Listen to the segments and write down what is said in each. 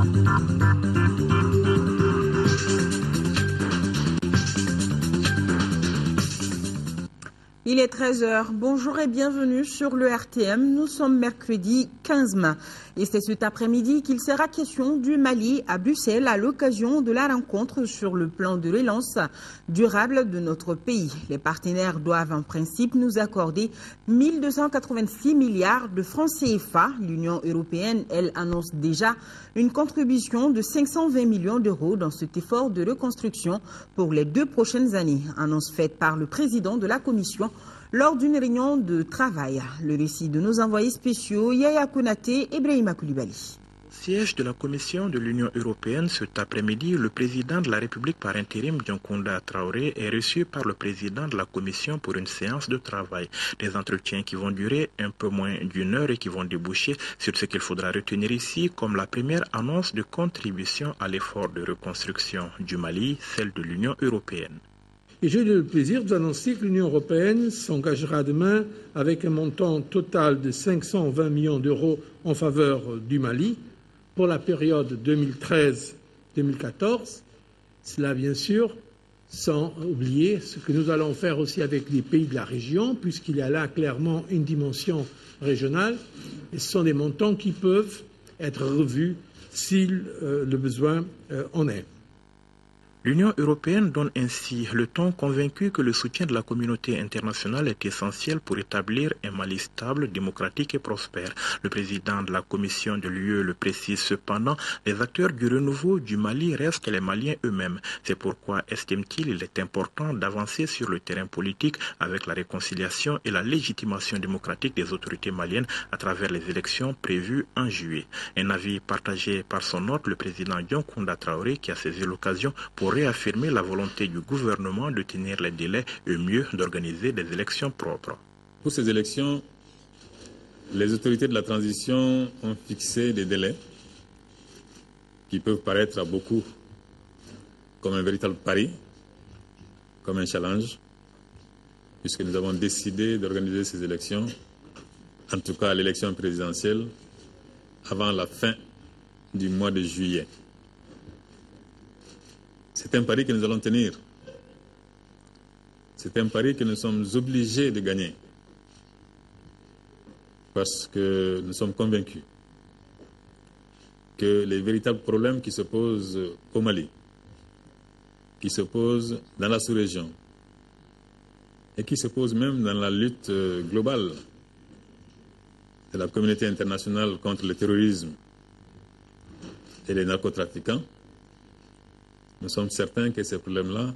Il est 13 h. Bonjour et bienvenue sur le RTM. Nous sommes mercredi 15 mai. Et c'est cet après-midi qu'il sera question du Mali à Bruxelles à l'occasion de la rencontre sur le plan de relance durable de notre pays. Les partenaires doivent en principe nous accorder 1 286 milliards de francs CFA. L'Union européenne, elle, annonce déjà une contribution de 520 millions d'euros dans cet effort de reconstruction pour les 2 prochaines années. Annonce faite par le président de la Commission lors d'une réunion de travail. Le récit de nos envoyés spéciaux, Yaya Konaté et Brahima Koulibaly. Siège de la Commission de l'Union européenne cet après-midi, le président de la République par intérim, Dioncounda Traoré, est reçu par le président de la Commission pour une séance de travail. Des entretiens qui vont durer un peu moins d'1 heure et qui vont déboucher sur ce qu'il faudra retenir ici comme la première annonce de contribution à l'effort de reconstruction du Mali, celle de l'Union européenne. Et j'ai le plaisir de vous annoncer que l'Union européenne s'engagera demain avec un montant total de 520 millions d'euros en faveur du Mali pour la période 2013-2014. Cela, bien sûr, sans oublier ce que nous allons faire aussi avec les pays de la région, puisqu'il y a là clairement une dimension régionale. Et ce sont des montants qui peuvent être revus si le besoin en est. L'Union européenne donne ainsi le ton convaincu que le soutien de la communauté internationale est essentiel pour établir un Mali stable, démocratique et prospère. Le président de la Commission de l'UE le précise cependant, les acteurs du renouveau du Mali restent les Maliens eux-mêmes. C'est pourquoi, estime-t-il, il est important d'avancer sur le terrain politique avec la réconciliation et la légitimation démocratique des autorités maliennes à travers les élections prévues en juillet. Un avis partagé par son hôte, le président Dioncounda Traoré, qui a saisi l'occasion pour réaffirmer la volonté du gouvernement de tenir les délais et mieux d'organiser des élections propres. Pour ces élections, les autorités de la transition ont fixé des délais qui peuvent paraître à beaucoup comme un véritable pari, comme un challenge, puisque nous avons décidé d'organiser ces élections, en tout cas l'élection présidentielle, avant la fin du mois de juillet. C'est un pari que nous allons tenir. C'est un pari que nous sommes obligés de gagner. Parce que nous sommes convaincus que les véritables problèmes qui se posent au Mali, qui se posent dans la sous-région et qui se posent même dans la lutte globale de la communauté internationale contre le terrorisme et les narcotrafiquants, nous sommes certains que ces problèmes-là,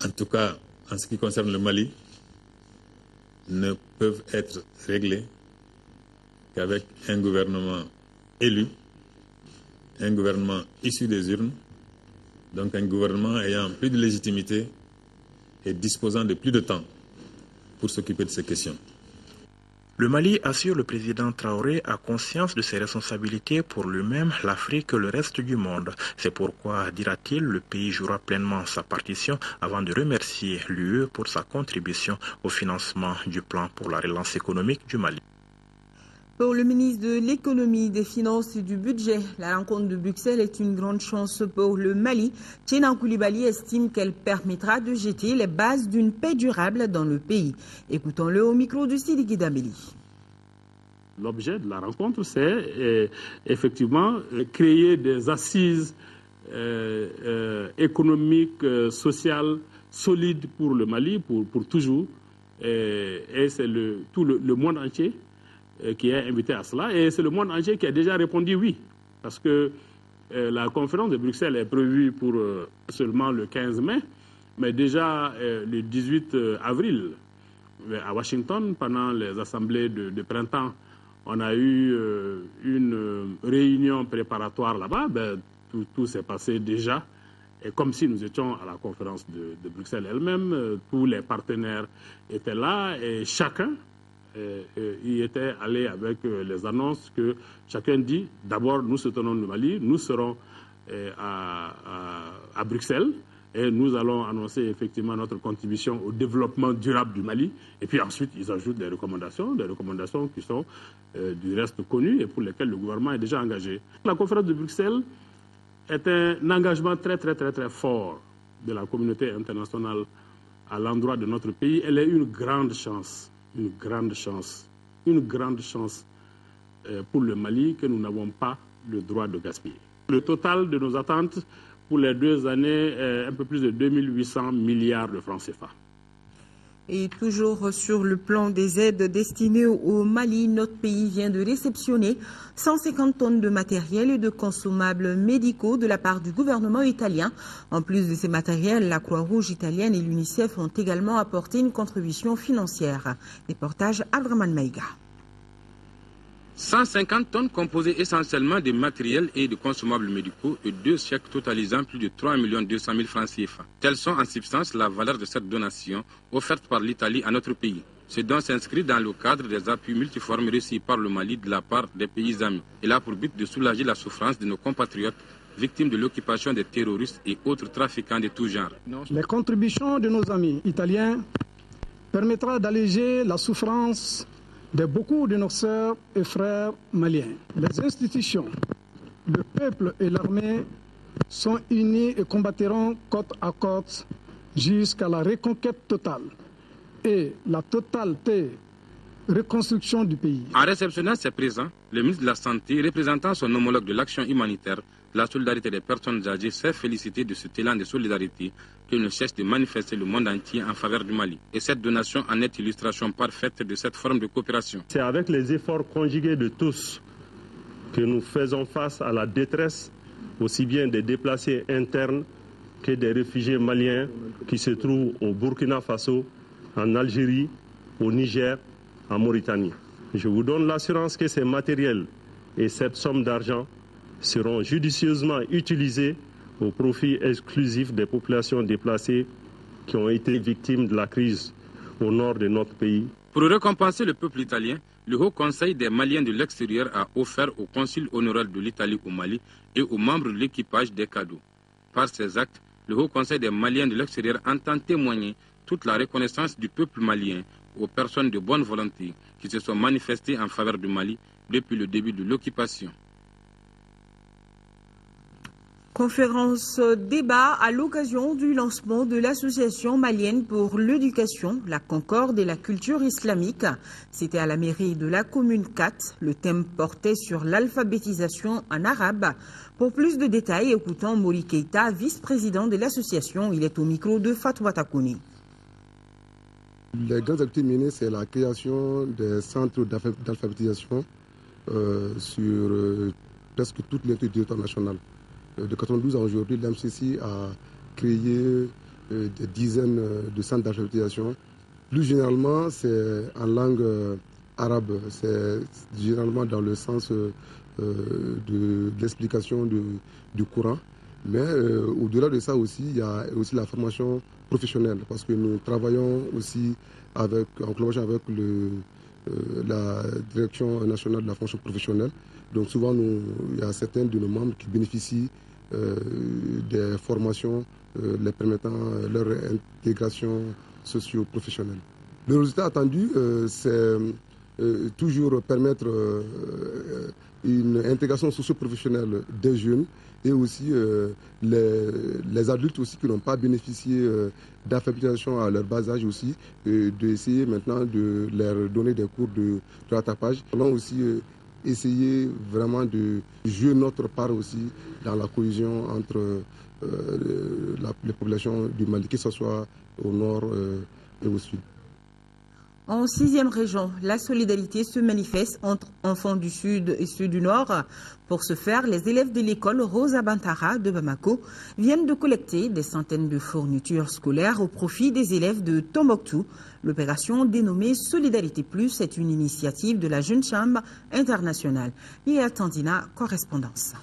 en tout cas en ce qui concerne le Mali, ne peuvent être réglés qu'avec un gouvernement élu, un gouvernement issu des urnes, donc un gouvernement ayant plus de légitimité et disposant de plus de temps pour s'occuper de ces questions. Le Mali, assure le président Traoré, a conscience de ses responsabilités pour lui-même, l'Afrique et le reste du monde. C'est pourquoi, dira-t-il, le pays jouera pleinement sa partition avant de remercier l'UE pour sa contribution au financement du plan pour la relance économique du Mali. Pour le ministre de l'Économie, des Finances et du Budget, la rencontre de Bruxelles est une grande chance pour le Mali. Tchénan Koulibaly estime qu'elle permettra de jeter les bases d'une paix durable dans le pays. Écoutons-le au micro de Sidiki Dambéli. L'objet de la rencontre, c'est effectivement créer des assises économiques, sociales, solides pour le Mali, pour toujours. Et c'est tout le monde entier qui est invité à cela. Et c'est le monde entier qui a déjà répondu oui. Parce que la conférence de Bruxelles est prévue pour seulement le 15 mai, mais déjà le 18 avril, à Washington, pendant les assemblées de printemps, on a eu une réunion préparatoire là-bas. Tout s'est passé déjà. Et comme si nous étions à la conférence de Bruxelles elle-même, tous les partenaires étaient là et chacun y était allé avec les annonces que chacun dit, d'abord nous soutenons le Mali, nous serons à Bruxelles Et nous allons annoncer effectivement notre contribution au développement durable du Mali. Et puis ensuite, ils ajoutent des recommandations qui sont du reste connues et pour lesquelles le gouvernement est déjà engagé. La conférence de Bruxelles est un engagement très fort de la communauté internationale à l'endroit de notre pays. Elle est une grande chance pour le Mali que nous n'avons pas le droit de gaspiller. Le total de nos attentes pour les 2 années est un peu plus de 2800 milliards de francs CFA. Et toujours sur le plan des aides destinées au Mali, notre pays vient de réceptionner 150 tonnes de matériel et de consommables médicaux de la part du gouvernement italien. En plus de ces matériels, la Croix-Rouge italienne et l'UNICEF ont également apporté une contribution financière. Reportage Abdraman Maïga. 150 tonnes composées essentiellement de matériel et de consommables médicaux et 2 chèques totalisant plus de 3 200 000 francs CFA. Telles sont en substance la valeur de cette donation offerte par l'Italie à notre pays. Ce don s'inscrit dans le cadre des appuis multiformes reçus par le Mali de la part des pays amis. Il a pour but de soulager la souffrance de nos compatriotes victimes de l'occupation des terroristes et autres trafiquants de tout genre. Les contributions de nos amis italiens permettra d'alléger la souffrance de beaucoup de nos sœurs et frères maliens. Les institutions, le peuple et l'armée sont unis et combattront côte à côte jusqu'à la reconquête totale et la totalité reconstruction du pays. En réceptionnant ces présents, le ministre de la Santé, représentant son homologue de l'action humanitaire, la solidarité des personnes âgées, s'est félicité de cet élan de solidarité qui ne cesse de manifester le monde entier en faveur du Mali. Et cette donation en est illustration parfaite de cette forme de coopération. C'est avec les efforts conjugués de tous que nous faisons face à la détresse aussi bien des déplacés internes que des réfugiés maliens qui se trouvent au Burkina Faso, en Algérie, au Niger, en Mauritanie. Je vous donne l'assurance que ces matériels et cette somme d'argent seront judicieusement utilisés au profit exclusif des populations déplacées qui ont été victimes de la crise au nord de notre pays. Pour récompenser le peuple italien, le Haut Conseil des Maliens de l'extérieur a offert au consul honoraire de l'Italie au Mali et aux membres de l'équipage des cadeaux. Par ces actes, le Haut Conseil des Maliens de l'extérieur entend témoigner toute la reconnaissance du peuple malien aux personnes de bonne volonté qui se sont manifestées en faveur du Mali depuis le début de l'occupation. Conférence débat à l'occasion du lancement de l'Association malienne pour l'éducation, la concorde et la culture islamique. C'était à la mairie de la commune 4. Le thème portait sur l'alphabétisation en arabe. Pour plus de détails, écoutons Mori Keita, vice-président de l'association. Il est au micro de Fatou Takouni. Les grandes activités menées, c'est la création des centres d'alphabétisation sur presque toutes les territoires nationales. De 92 à aujourd'hui, l'MCC a créé des dizaines de centres d'alphabétisation. Plus généralement, c'est en langue arabe. C'est généralement dans le sens de l'explication du Coran. Mais au-delà de ça aussi, il y a aussi la formation professionnelle. Parce que nous travaillons aussi en collaboration avec la Direction nationale de la fonction professionnelle. Donc souvent, il y a certains de nos membres qui bénéficient des formations les permettant leur intégration socio-professionnelle. Le résultat attendu, c'est toujours permettre une intégration socio-professionnelle des jeunes et aussi les adultes aussi qui n'ont pas bénéficié d'alphabétisation à leur bas âge aussi, d'essayer maintenant de leur donner des cours de rattrapage. On va aussi essayer vraiment de jouer notre part aussi dans la cohésion entre les populations du Mali, que ce soit au nord et au sud. En 6e région, la solidarité se manifeste entre enfants du Sud et ceux du Nord. Pour ce faire, les élèves de l'école Rosa Bantara de Bamako viennent de collecter des centaines de fournitures scolaires au profit des élèves de Tombouctou. L'opération dénommée Solidarité Plus est une initiative de la Jeune Chambre internationale. Et Tandina, correspondance.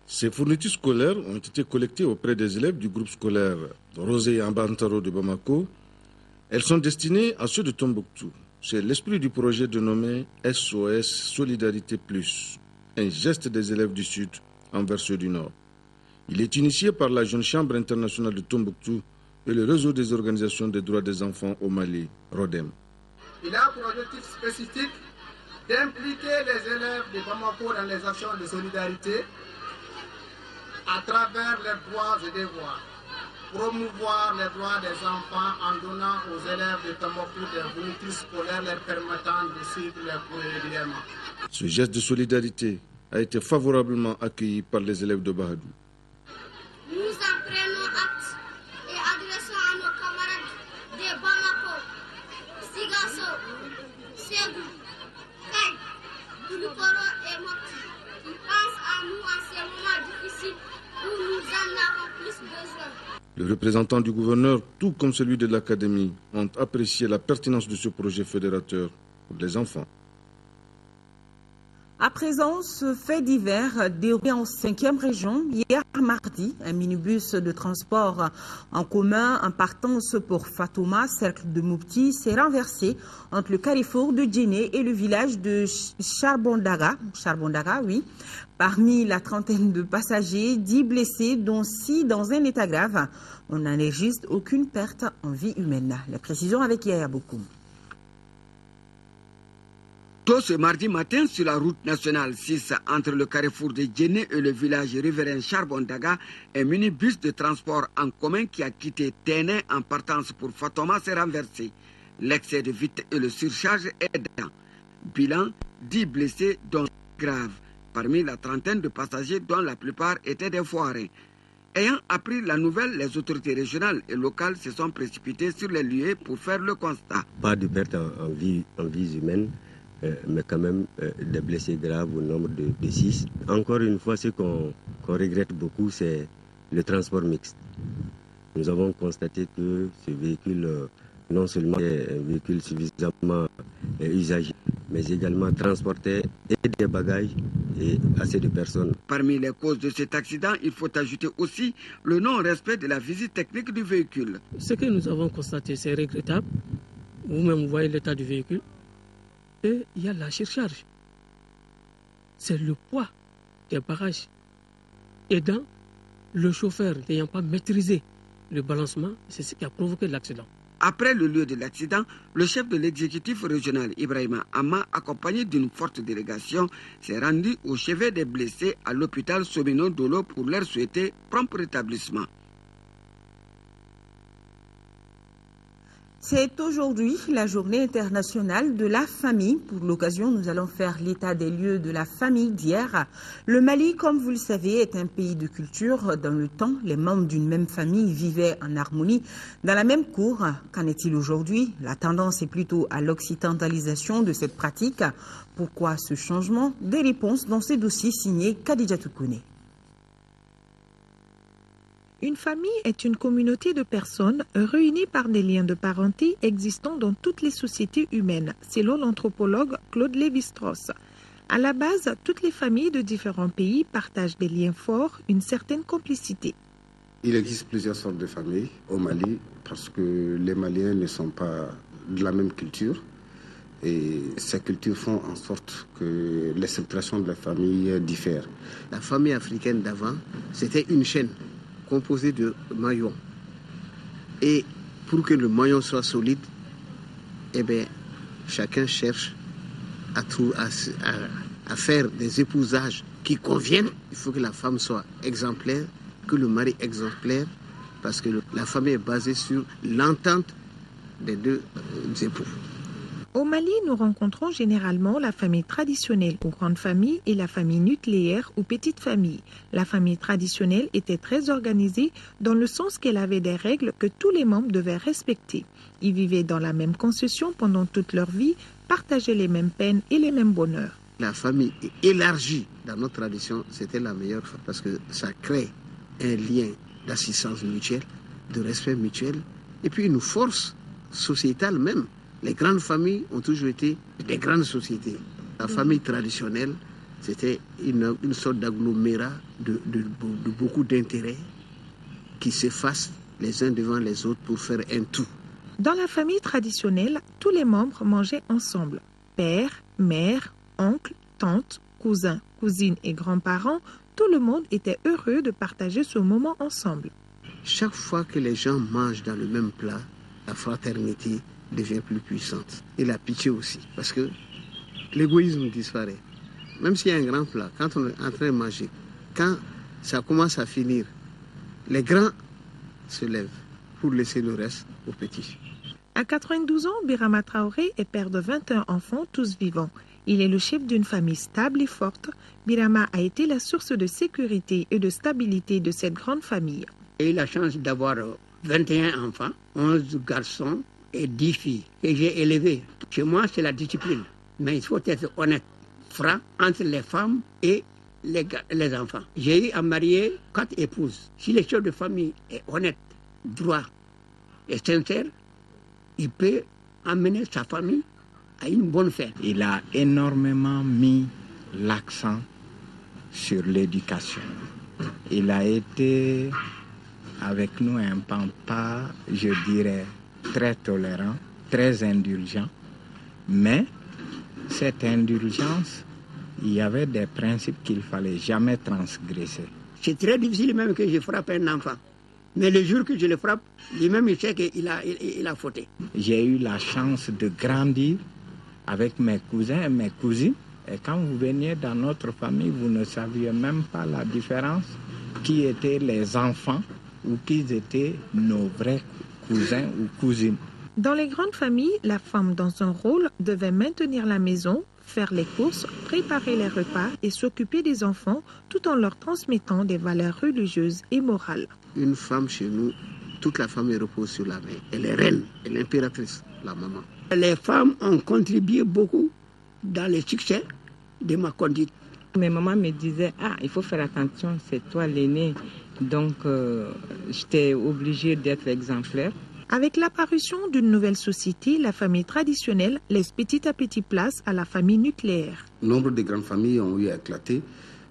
Ces fournitures scolaires ont été collectées auprès des élèves du groupe scolaire Rosa Bantara de Bamako. Elles sont destinées à ceux de Tombouctou. C'est l'esprit du projet dénommé SOS Solidarité Plus, un geste des élèves du Sud envers ceux du Nord. Il est initié par la Jeune Chambre internationale de Tombouctou et le réseau des organisations des droits des enfants au Mali, RODEM. Il a pour objectif spécifique d'impliquer les élèves de Bamako dans les actions de solidarité à travers leurs droits et devoirs, promouvoir les droits des enfants en donnant aux élèves de Bamako des fournitures scolaires leur permettant de suivre leurs cours régulièrement. Ce geste de solidarité a été favorablement accueilli par les élèves de Bahadou. Nous en prenons acte et adressons à nos camarades de Bamako, Sigasso, Ségou, Kay, Doulukoro et Mokti qui pensent à nous en ces moments difficiles où nous en avons plus besoin. Les représentants du gouverneur, tout comme celui de l'académie, ont apprécié la pertinence de ce projet fédérateur pour les enfants. À présent, ce fait divers déroulé en 5e région. Hier mardi, un minibus de transport en commun en partance pour Fatouma, cercle de Moupti, s'est renversé entre le carrefour de Djéné et le village de Charbondaga. Oui. Parmi la trentaine de passagers, 10 blessés, dont 6 dans un état grave. On n'enregistre aucune perte en vie humaine. La précision avec Yaya Bokoum. Tôt ce mardi matin, sur la route nationale 6, entre le carrefour de Djéné et le village riverain Charbondaga, un minibus de transport en commun qui a quitté Téné en partance pour Fatouma s'est renversé. L'excès de vitesse et le surcharge est dedans. Bilan, 10 blessés, dont graves, parmi la trentaine de passagers dont la plupart étaient des forains. Ayant appris la nouvelle, les autorités régionales et locales se sont précipitées sur les lieux pour faire le constat. Pas de perte en vie humaine. Mais quand même des blessés graves au nombre de 6. Encore une fois, ce qu'on regrette beaucoup, c'est le transport mixte. Nous avons constaté que ce véhicule, non seulement est un véhicule suffisamment usagé, mais également transportait et des bagages et assez de personnes. Parmi les causes de cet accident, il faut ajouter aussi le non-respect de la visite technique du véhicule. Ce que nous avons constaté, c'est regrettable. Vous-même, vous voyez l'état du véhicule. Et il y a la surcharge. C'est le poids des barrages. Aidant le chauffeur n'ayant pas maîtrisé le balancement, c'est ce qui a provoqué l'accident. Après le lieu de l'accident, le chef de l'exécutif régional, Ibrahima Amma, accompagné d'une forte délégation, s'est rendu au chevet des blessés à l'hôpital Somino Dolo pour leur souhaiter prompt rétablissement. C'est aujourd'hui la journée internationale de la famille. Pour l'occasion, nous allons faire l'état des lieux de la famille d'hier. Le Mali, comme vous le savez, est un pays de culture. Dans le temps, les membres d'une même famille vivaient en harmonie dans la même cour. Qu'en est-il aujourd'hui? La tendance est plutôt à l'occidentalisation de cette pratique. Pourquoi ce changement? Des réponses dans ces dossiers signés Khadija Toukoune. Une famille est une communauté de personnes réunies par des liens de parenté existant dans toutes les sociétés humaines, selon l'anthropologue Claude Lévi-Strauss. À la base, toutes les familles de différents pays partagent des liens forts, une certaine complicité. Il existe plusieurs sortes de familles au Mali parce que les Maliens ne sont pas de la même culture et ces cultures font en sorte que les célébrations de la famille diffèrent. La famille africaine d'avant, c'était une chaîne composé de maillons. Et pour que le maillon soit solide, eh bien, chacun cherche à faire des épousages qui conviennent. Il faut que la femme soit exemplaire, que le mari exemplaire, parce que la famille est basée sur l'entente des deux époux. Au Mali, nous rencontrons généralement la famille traditionnelle ou grande famille et la famille nucléaire ou petite famille. La famille traditionnelle était très organisée dans le sens qu'elle avait des règles que tous les membres devaient respecter. Ils vivaient dans la même concession pendant toute leur vie, partageaient les mêmes peines et les mêmes bonheurs. La famille élargie dans notre tradition, c'était la meilleure parce que ça crée un lien d'assistance mutuelle, de respect mutuel et puis une force sociétale même. Les grandes familles ont toujours été des grandes sociétés. La famille traditionnelle, c'était une sorte d'agglomérat de beaucoup d'intérêts qui s'effacent les uns devant les autres pour faire un tout. Dans la famille traditionnelle, tous les membres mangeaient ensemble. Père, mère, oncle, tante, cousins, cousines et grands-parents, Tout le monde était heureux de partager ce moment ensemble. Chaque fois que les gens mangent dans le même plat, la fraternité devient plus puissante. Et la pitié aussi, parce que l'égoïsme disparaît. Même s'il y a un grand plat, quand on est en train de manger, quand ça commence à finir, les grands se lèvent pour laisser le reste aux petits. À 92 ans, Birama Traoré est père de 21 enfants, tous vivants. Il est le chef d'une famille stable et forte. Birama a été la source de sécurité et de stabilité de cette grande famille. J'ai eu la chance d'avoir 21 enfants, 11 garçons et 10 filles que j'ai élevées. Chez moi, c'est la discipline. Mais il faut être honnête, franc entre les femmes et les enfants. J'ai eu à marier 4 épouses. Si le chef de famille est honnête, droit et sincère, il peut amener sa famille à une bonne fin. Il a énormément mis l'accent sur l'éducation. Il a été avec nous un papa, je dirais, très tolérant, très indulgent. Mais cette indulgence, il y avait des principes qu'il ne fallait jamais transgresser. C'est très difficile même que je frappe un enfant. Mais le jour que je le frappe, lui-même, il sait qu'il a fauté. J'ai eu la chance de grandir avec mes cousins et mes cousines. Et quand vous veniez dans notre famille, vous ne saviez même pas la différence qui étaient les enfants ou qui étaient nos vrais cousins ou cousines. Dans les grandes familles, la femme dans un rôle devait maintenir la maison, faire les courses, préparer les repas et s'occuper des enfants tout en leur transmettant des valeurs religieuses et morales. Une femme chez nous, toute la famille repose sur la main. Elle est reine, elle est impératrice, la maman. Les femmes ont contribué beaucoup dans le succès de ma conduite. Mes mamans me disaient, il faut faire attention, c'est toi l'aîné. Donc, j'étais obligée d'être exemplaire. Avec l'apparition d'une nouvelle société, la famille traditionnelle laisse petit à petit place à la famille nucléaire. Nombre de grandes familles ont eu à éclater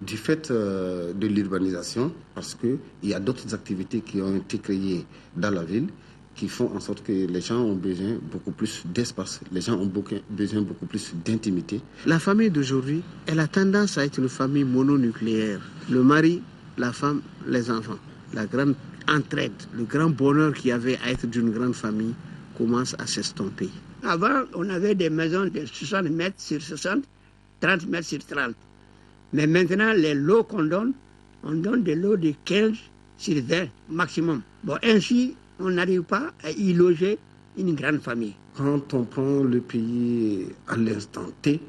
du fait de l'urbanisation, parce qu'il y a d'autres activités qui ont été créées dans la ville qui font en sorte que les gens ont besoin beaucoup plus d'espace, les gens ont besoin beaucoup plus d'intimité. La famille d'aujourd'hui, elle a tendance à être une famille mononucléaire. Le mari, la femme, les enfants. La grande entraide, le grand bonheur qu'il y avait à être d'une grande famille commence à s'estomper. Avant, on avait des maisons de 60 mètres sur 60, 30 mètres sur 30. Mais maintenant, les lots qu'on donne, on donne des lots de 15 sur 20 maximum. Bon, ainsi, on n'arrive pas à y loger une grande famille. Quand on prend le pays à l'instant T,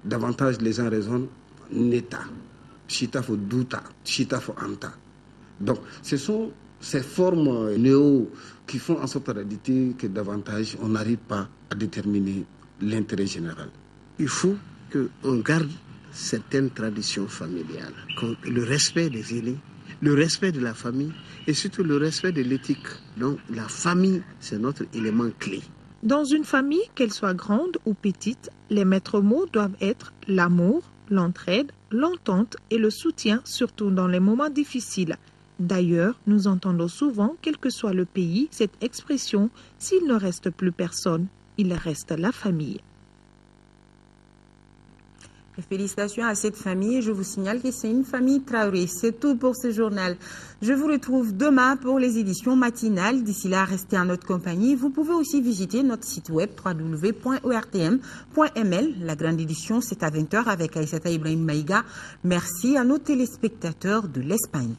davantage les gens raisonnent neta, chita fo douta, chita fo anta. Donc, ce sont ces formes néo qui font en sorte réalité que davantage on n'arrive pas à déterminer l'intérêt général. Il faut qu'on garde certaines traditions familiales, le respect des aînés, le respect de la famille et surtout le respect de l'éthique. Donc la famille, c'est notre élément clé. Dans une famille, qu'elle soit grande ou petite, les maîtres mots doivent être l'amour, l'entraide, l'entente et le soutien, surtout dans les moments difficiles. D'ailleurs, nous entendons souvent, quel que soit le pays, cette expression « s'il ne reste plus personne, il reste la famille ». Félicitations à cette famille. Je vous signale que c'est une famille Traoré. C'est tout pour ce journal. Je vous retrouve demain pour les éditions matinales. D'ici là, restez en notre compagnie. Vous pouvez aussi visiter notre site web www.ortm.ml. La grande édition, c'est à 20h avec Aïssata Ibrahim Maïga. Merci à nos téléspectateurs de l'Espagne.